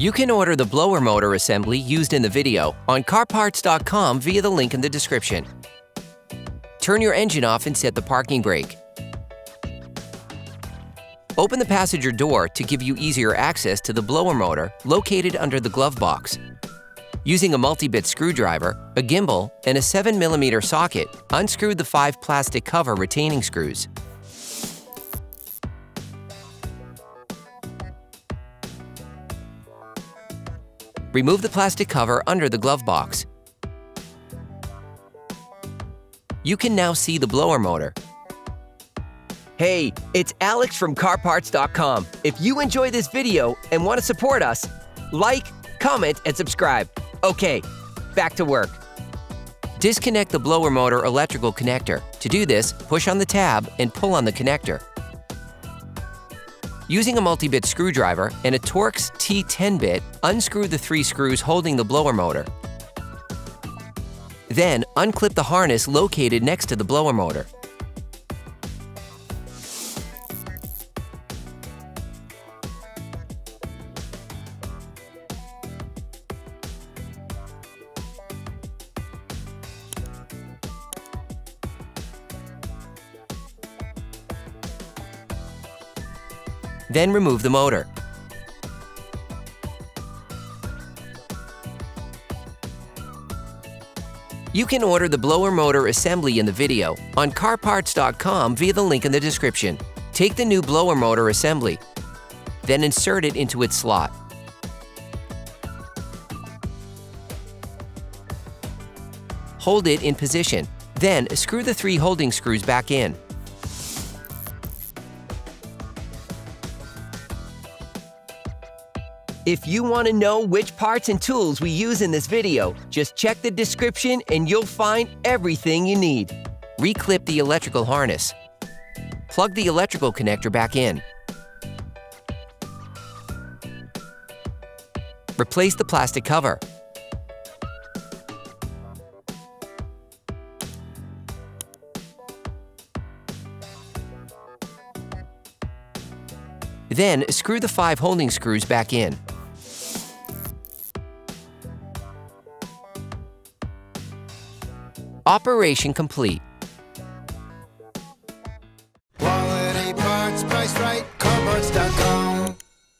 You can order the blower motor assembly used in the video on CarParts.com via the link in the description. Turn your engine off and set the parking brake. Open the passenger door to give you easier access to the blower motor located under the glove box. Using a multi-bit screwdriver, a gimbal, and a 7mm socket, unscrew the 5 plastic cover retaining screws. Remove the plastic cover under the glove box. You can now see the blower motor. Hey, it's Alex from CarParts.com. If you enjoy this video and want to support us, like, comment, and subscribe. Okay, back to work. Disconnect the blower motor electrical connector. To do this, push on the tab and pull on the connector. Using a multi-bit screwdriver and a Torx T10 bit, unscrew the 3 screws holding the blower motor. Then, unclip the harness located next to the blower motor. Then remove the motor. You can order the blower motor assembly in the video on CarParts.com via the link in the description. Take the new blower motor assembly, then insert it into its slot. Hold it in position, then screw the 3 holding screws back in. If you want to know which parts and tools we use in this video, just check the description and you'll find everything you need. Reclip the electrical harness. Plug the electrical connector back in. Replace the plastic cover. Then screw the 5 holding screws back in. Operation complete.